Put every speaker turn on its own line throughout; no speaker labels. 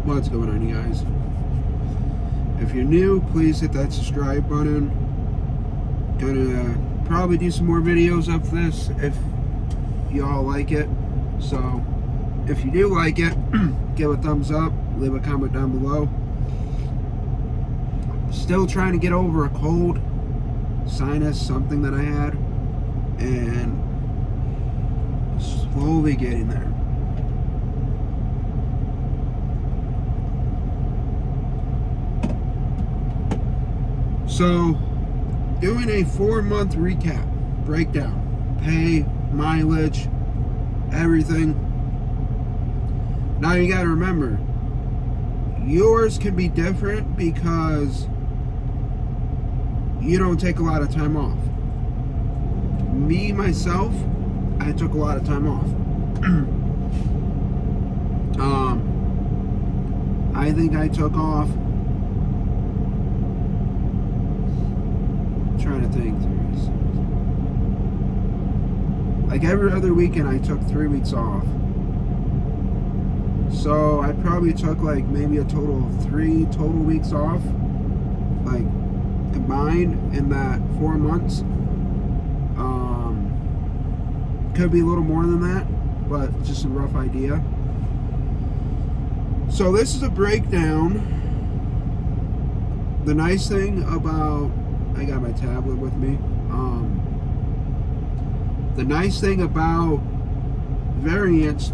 What's going on, you guys? If you're new, please hit that subscribe button. Gonna probably do some more videos of this if y'all like it. So if you do like it, give a thumbs up, leave a comment down below. Still trying to get over a cold, sinus, something that I had, and slowly getting there. So, doing a 4-month recap, breakdown, pay, mileage, everything. Now you gotta remember, yours can be different because you don't take a lot of time off. Me, myself, I took a lot of time off. I think I took off, trying to think, like every other weekend I took 3 weeks off. So I probably took like maybe a total of 3 total weeks off, like combined in that 4 months. Could be a little more than that, but just a rough idea. So this is a breakdown. The nice thing about, I got my tablet with me. The nice thing about Variant /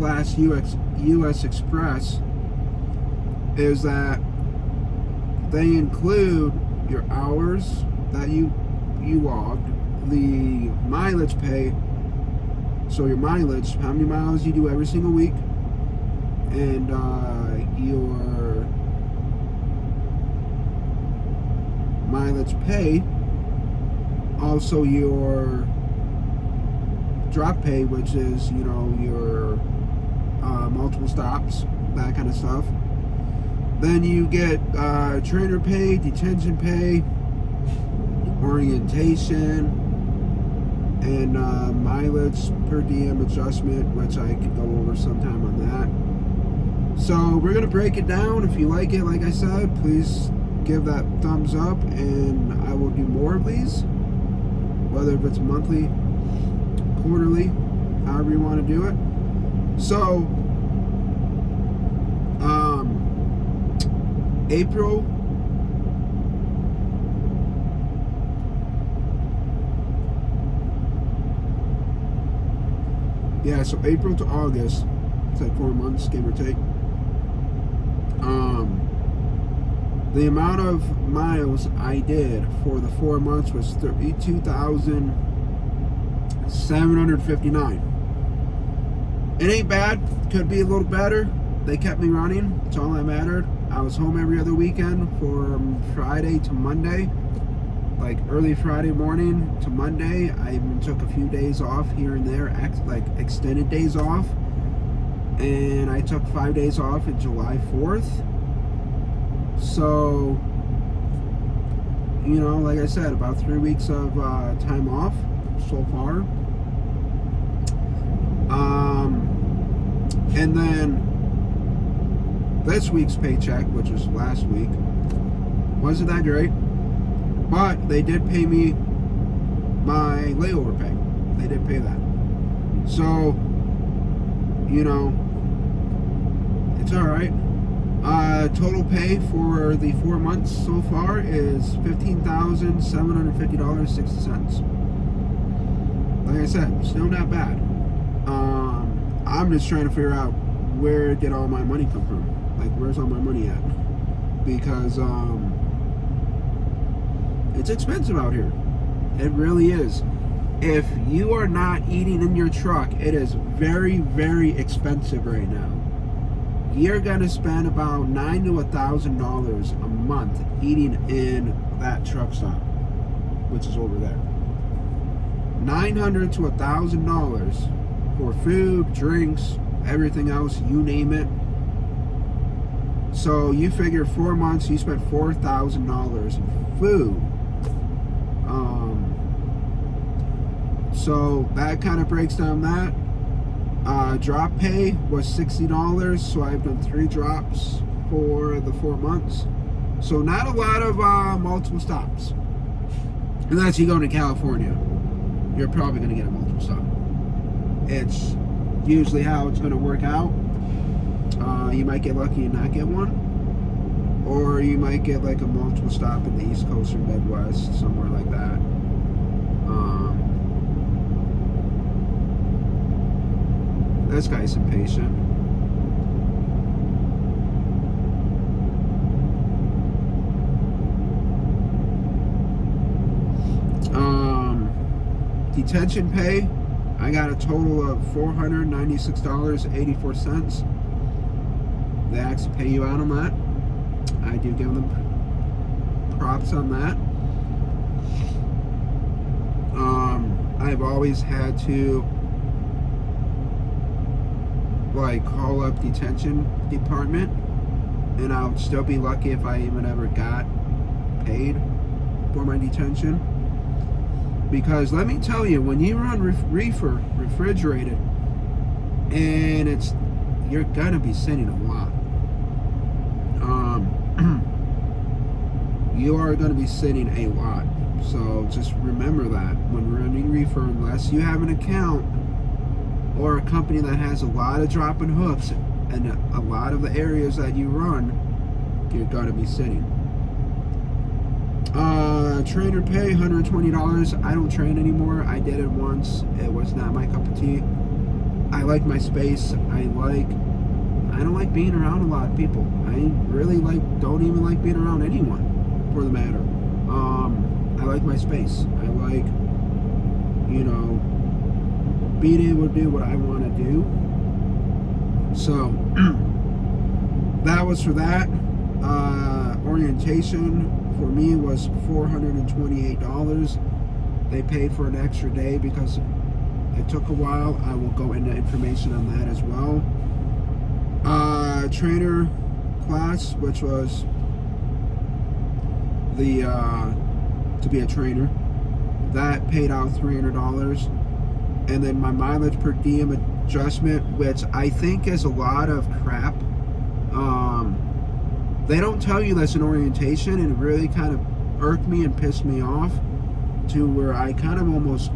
US Express is that they include your hours that you logged, the mileage pay, so your mileage, how many miles you do every single week, and your mileage pay, also your drop pay, which is, you know, your multiple stops, that kind of stuff. Then you get trainer pay, detention pay, orientation, and mileage per diem adjustment, which I could go over sometime on that. So we're gonna break it down. If you like it, like I said, please give that thumbs up, and I will do more of these, whether if it's monthly, quarterly, however you want to do it. So April, so April to August, it's like 4 months, give or take. The amount of miles I did for the 4 months was 32,759. It ain't bad. Could be a little better. They kept me running. That's all that mattered. I was home every other weekend from Friday to Monday. Like early Friday morning to Monday. I even took a few days off here and there, like extended days off. And I took 5 days off on July 4th. So, you know, like I said, about 3 weeks of time off so far. And then this week's paycheck, which was last week, wasn't that great, but they did pay me my layover pay. They did pay that. So, you know, it's all right. Total pay for the 4 months so far is $15,750.60. Like I said, still not bad. I'm just trying to figure out where did all my money come from. Like, where's all my money at? Because it's expensive out here. It really is. If you are not eating in your truck, it is very, very expensive right now. You're gonna spend about $900 to $1,000 a month eating in that truck stop, which is over there. $900 to $1,000 for food, drinks, everything else, you name it. So you figure 4 months, you spent $4,000 in food. So that kind of breaks down that. Drop pay was $60, so I've done 3 drops for the 4 months. So not a lot of multiple stops. Unless you go to California, you're probably going to get a multiple stop. It's usually how it's going to work out. You might get lucky and not get one, or you might get like a multiple stop in the East Coast or Midwest, somewhere like that. This guy's impatient. Detention pay, I got a total of $496.84. They actually pay you out on that. I do give them props on that. I've always had to like call up detention department, and I'll still be lucky if I even ever got paid for my detention. Because let me tell you, when you run reefer refrigerated, and you're gonna be sitting a lot. You are gonna be sitting a lot. So just remember that when running reefer, unless you have an account or a company that has a lot of dropping hooks and a lot of the areas that you run, you're gonna be sitting. Trainer pay $120. I don't train anymore. I did it once. It was not my cup of tea. I like my space. I don't like being around a lot of people. I really don't even like being around anyone, for the matter. I like my space. I like, being able to do what I want to do. So that was for that. Orientation for me was $428. They paid for an extra day because it took a while. I will go into information on that as well. Trainer class, which was to be a trainer, that paid out $300. And then my mileage per diem adjustment, which I think is a lot of crap. They don't tell you that's an orientation, and it really kind of irked me and pissed me off to where I kind of almost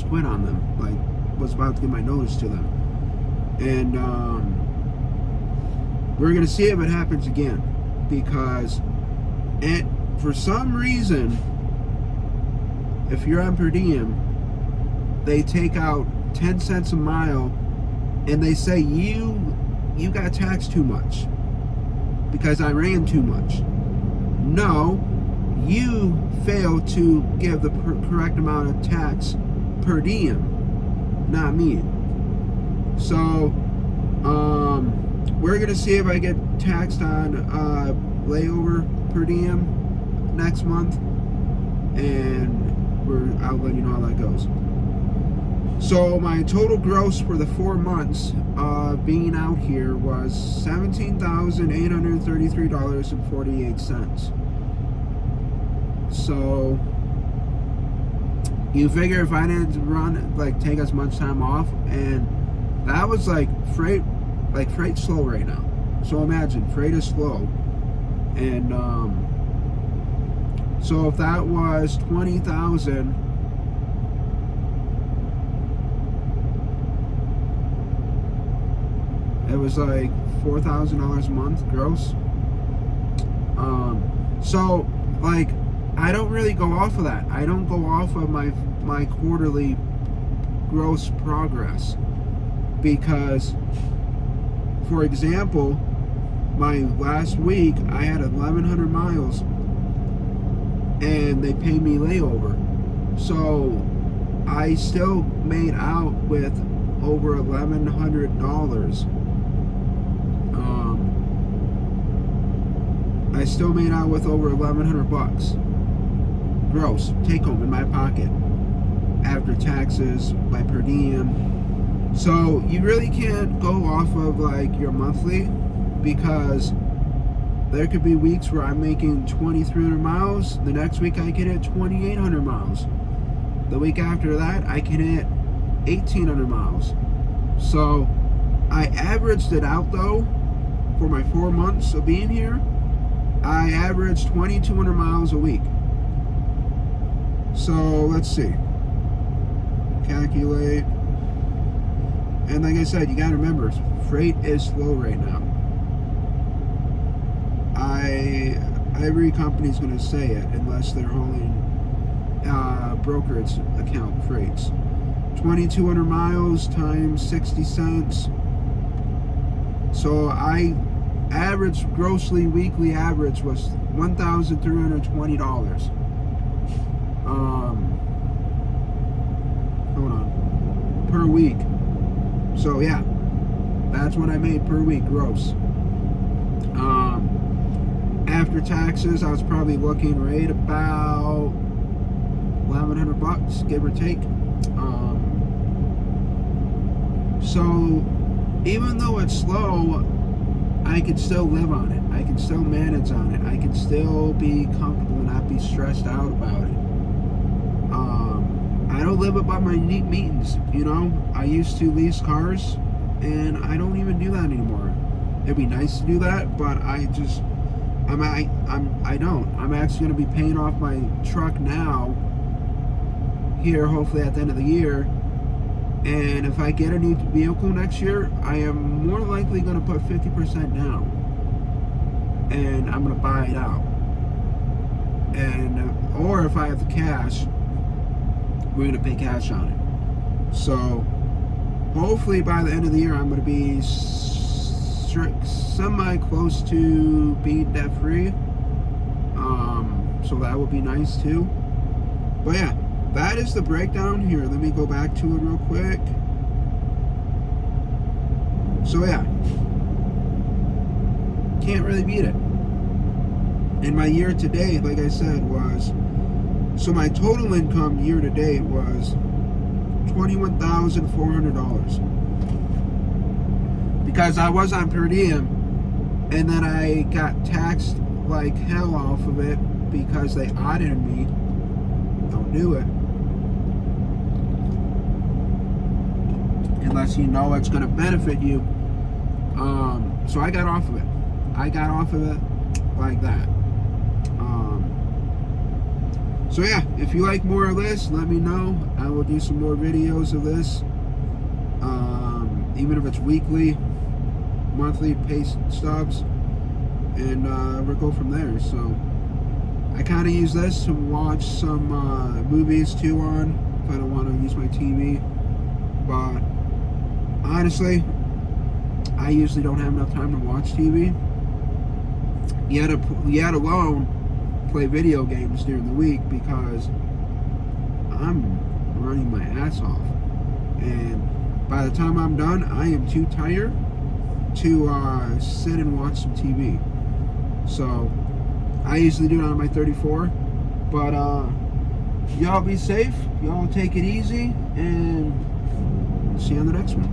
quit on them. Like, was about to give my notice to them. And we're gonna see if it happens again, because for some reason, if you're on per diem, they take out 10 cents a mile, and they say you got taxed too much because I ran too much. No, you failed to give the correct amount of tax per diem, not me. So we're gonna see if I get taxed on layover per diem next month, and I'll let you know how that goes. So my total gross for the 4 months being out here was $17,833.48. So you figure if I didn't take as much time off, and that was freight's slow right now. So imagine, freight is slow, and so if that was 20,000. It was like $4,000 a month gross. So I don't really go off of that. I don't go off of my quarterly gross progress, because, for example, my last week I had 1,100 miles, and they paid me layover, so I still made out with over $1,100. I still made out with over $1,100 gross take home in my pocket after taxes, my per diem. So you really can't go off of your monthly, because there could be weeks where I'm making 2,300 miles. The next week I can hit 2,800 miles. The week after that I can hit 1,800 miles. So I averaged it out though, for my 4 months of being here, I averaged 2,200 miles a week. So let's see. Calculate. And like I said, you gotta remember, freight is slow right now. Every company's gonna say it unless they're holding brokerage account freights. 2,200 miles times 60 cents. So I average grossly weekly average was $1,320. Hold on, per week. So yeah, that's what I made per week gross. After taxes, I was probably looking right about $1,100, give or take. So even though it's slow, I can still live on it. I can still manage on it. I can still be comfortable and not be stressed out about it. I don't live about my meetings, you know. I used to lease cars, and I don't even do that anymore. It'd be nice to do that, but I don't. I'm actually going to be paying off my truck now, here, hopefully at the end of the year. And if I get a new vehicle next year, I am more likely going to put 50% down, and I'm going to buy it out. And or if I have the cash, we're going to pay cash on it. So hopefully by the end of the year, I'm going to be semi close to being debt free. So that would be nice too. But yeah, that is the breakdown here. Let me go back to it real quick. So yeah, can't really beat it. And my year to date, like I said, was, so my total income year to date was $21,400. Because I was on per diem, and then I got taxed like hell off of it because they audited me. Don't do it unless you know it's going to benefit you. So I got off of it. I got off of it like that. So yeah, if you like more of this, let me know. I will do some more videos of this. Even if it's weekly, monthly pay stubs, and we'll go from there. So I kind of use this to watch some movies too on, if I don't want to use my TV. But honestly, I usually don't have enough time to watch TV, yet alone play video games during the week, because I'm running my ass off, and by the time I'm done, I am too tired to sit and watch some TV. So I usually do it on my 34. But y'all be safe, y'all take it easy, and see you on the next one.